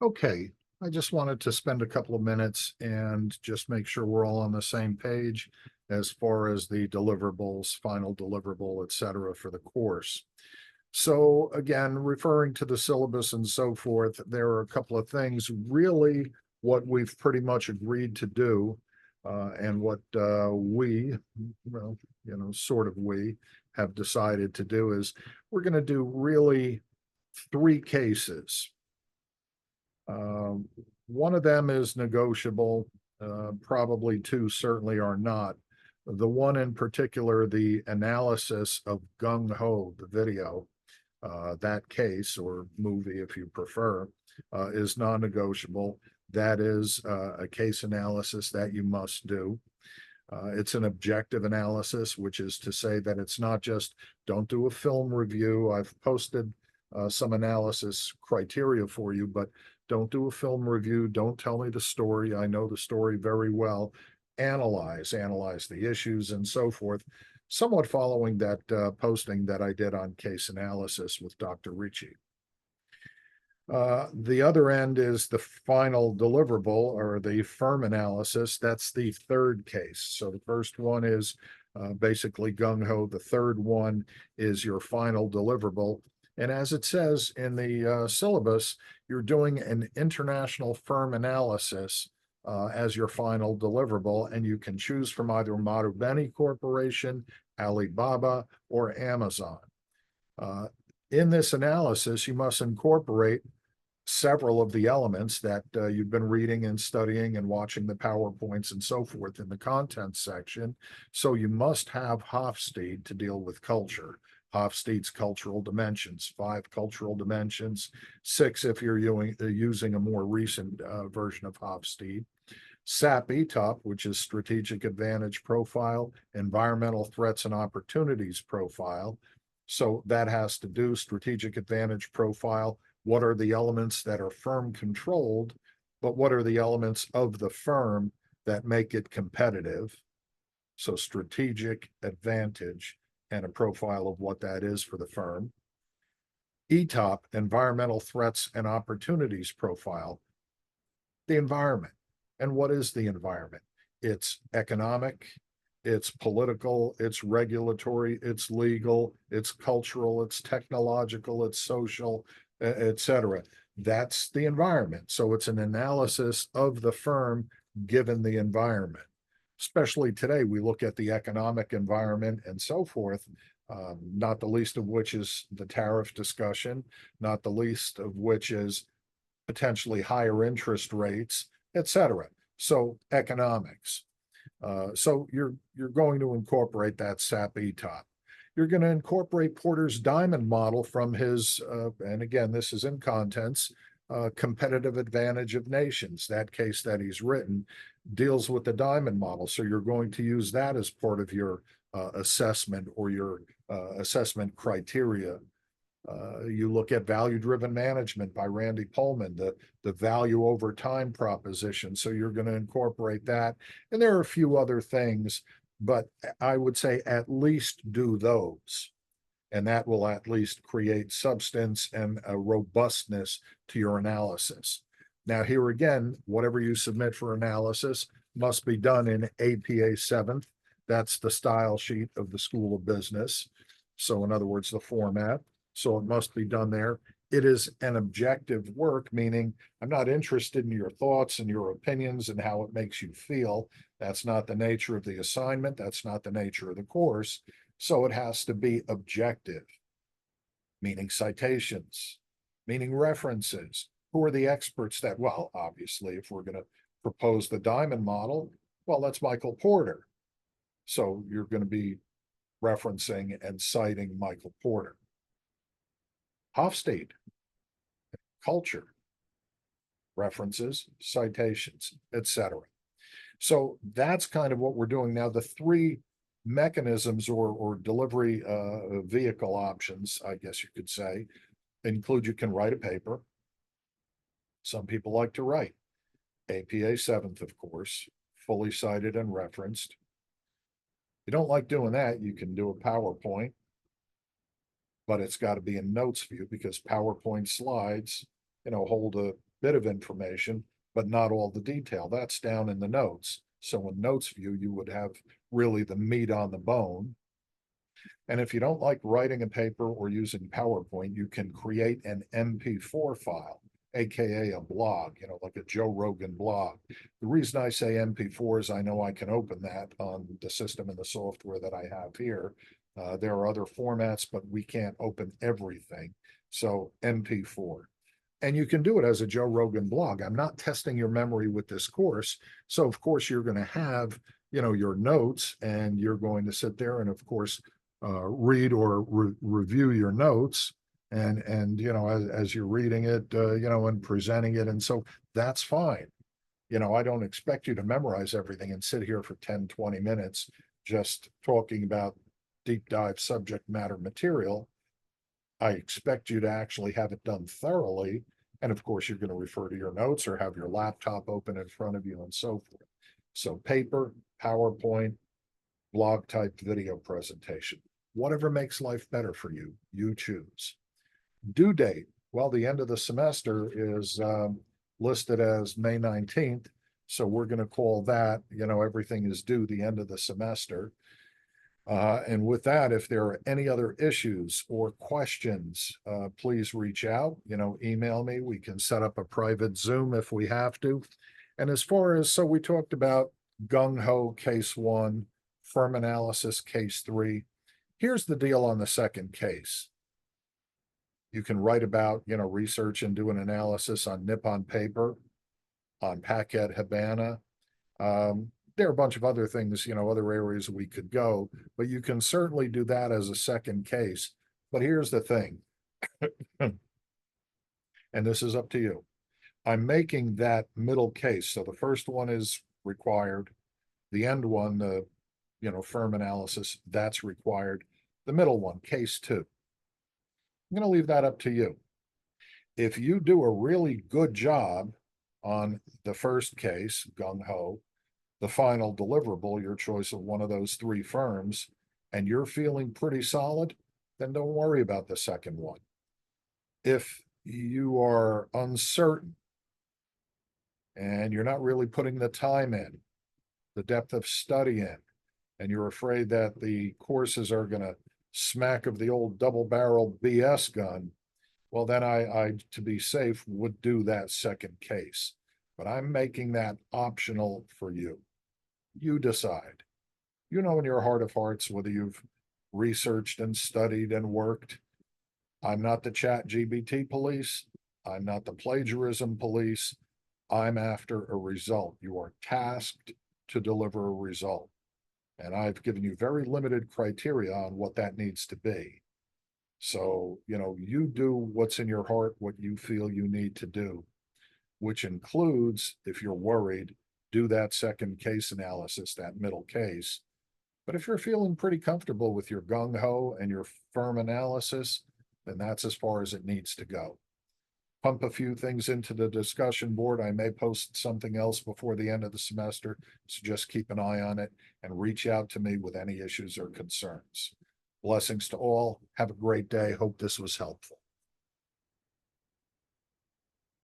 Okay, I just wanted to spend a couple of minutes and just make sure we're all on the same page as far as the deliverables, final deliverable, et cetera, for the course. So again, referring to the syllabus and so forth, there are a couple of things really what we've pretty much agreed to do, and what well, sort of we have decided to do is we're going to do really three cases. One of them is negotiable. Probably two certainly are not. The one in particular, the analysis of Gung Ho, the video, that case or movie, if you prefer, is non-negotiable. That is a case analysis that you must do. It's an objective analysis, which is to say that it's not just don't do a film review. I've posted some analysis criteria for you, but don't do a film review. Don't tell me the story. I know the story very well. Analyze the issues and so forth. Somewhat following that posting that I did on case analysis with Dr. Ricci. The other end is the final deliverable or the firm analysis. That's the third case. So the first one is basically gung ho. The third one is your final deliverable. And as it says in the syllabus, you're doing an international firm analysis as your final deliverable, and you can choose from either Marubeni Corporation, Alibaba, or Amazon. In this analysis, you must incorporate several of the elements that you've been reading and studying and watching the PowerPoints and so forth in the content section. So you must have Hofstede to deal with culture. Hofstede's cultural dimensions, 5 cultural dimensions, 6 if you're using a more recent version of Hofstede. SAP ETOP, which is Strategic Advantage Profile, Environmental Threats and Opportunities Profile. So that has to do Strategic Advantage Profile. What are the elements that are firm controlled, but what are the elements of the firm that make it competitive? So strategic advantage and a profile of what that is for the firm. ETOP, Environmental Threats and Opportunities Profile, the environment. And what is the environment? It's economic, it's political, it's regulatory, it's legal, it's cultural, it's technological, it's social, etc. That's the environment. So it's an analysis of the firm given the environment. Especially today, we look at the economic environment and so forth, not the least of which is the tariff discussion, not the least of which is potentially higher interest rates, etc. So economics. So you're going to incorporate that SAP ETOP. You're going to incorporate Porter's diamond model from his, and again, this is in contents, competitive advantage of nations. That case that he's written deals with the diamond model. So you're going to use that as part of your assessment or your assessment criteria. You look at value-driven management by Randy Pullman, the value over time proposition. So you're going to incorporate that. And there are a few other things, but I would say at least do those. And that will at least create substance and a robustness to your analysis. Now, here again, whatever you submit for analysis must be done in APA 7th. That's the style sheet of the School of Business. So in other words, the format. So it must be done there. It is an objective work, meaning I'm not interested in your thoughts and your opinions and how it makes you feel. That's not the nature of the assignment. That's not the nature of the course. So it has to be objective, meaning citations, meaning references. Who are the experts that, well, obviously, if we're going to propose the diamond model, well, that's Michael Porter. So you're going to be referencing and citing Michael Porter. Hofstede, culture, references, citations, etc. So that's kind of what we're doing now. The 3 mechanisms or delivery vehicle options, I guess you could say, include you can write a paper. Some people like to write. APA 7th, of course, fully cited and referenced. If you don't like doing that, you can do a PowerPoint, but it's got to be in notes view because PowerPoint slides, hold a bit of information, but not all the detail. That's down in the notes. So in notes view, you would have really the meat on the bone. And if you don't like writing a paper or using PowerPoint, you can create an MP4 file, AKA a blog, like a Joe Rogan blog. The reason I say MP4 is I know I can open that on the system and the software that I have here. There are other formats, but we can't open everything. So MP4. And you can do it as a Joe Rogan blog. I'm not testing your memory with this course. So of course you're going to have, your notes, and you're going to sit there and of course read or review your notes, and as you're reading it, and presenting it. And so that's fine. I don't expect you to memorize everything and sit here for 10, 20 minutes just talking about deep dive subject matter material. I expect you to actually have it done thoroughly. And of course, you're going to refer to your notes or have your laptop open in front of you and so forth. So paper, PowerPoint, blog type video presentation, whatever makes life better for you, you choose. Due date. Well, the end of the semester is listed as May 19th. So we're going to call that, everything is due the end of the semester. And with that, if there are any other issues or questions, please reach out, email me. We can set up a private Zoom if we have to. And as far as, so we talked about gung-ho case 1, firm analysis case 3. Here's the deal on the second case. You can write about, research and do an analysis on Nippon paper, on Paquette Habana. There are a bunch of other things, other areas we could go, but you can certainly do that as a second case. But here's the thing, and this is up to you. I'm making that middle case. So the first one is required. The end one, the, firm analysis, that's required. The middle one, case 2. I'm going to leave that up to you. If you do a really good job on the first case, gung-ho, the final deliverable, your choice of one of those 3 firms, and you're feeling pretty solid, then don't worry about the second one. If you are uncertain and you're not really putting the time in, the depth of study in, and you're afraid that the courses are going to smack of the old double-barrel BS gun, well, then I, to be safe, would do that second case. But I'm making that optional for you. You decide. In your heart of hearts whether you've researched and studied and worked. I'm not the ChatGPT police. I'm not the plagiarism police. I'm after a result. You are tasked to deliver a result. And I've given you very limited criteria on what that needs to be. So, you do what's in your heart, what you feel you need to do, which includes, if you're worried, do that second case analysis, that middle case. But if you're feeling pretty comfortable with your gung-ho and your firm analysis, then that's as far as it needs to go. Pump a few things into the discussion board. I may post something else before the end of the semester, so just keep an eye on it and reach out to me with any issues or concerns. Blessings to all. Have a great day. Hope this was helpful.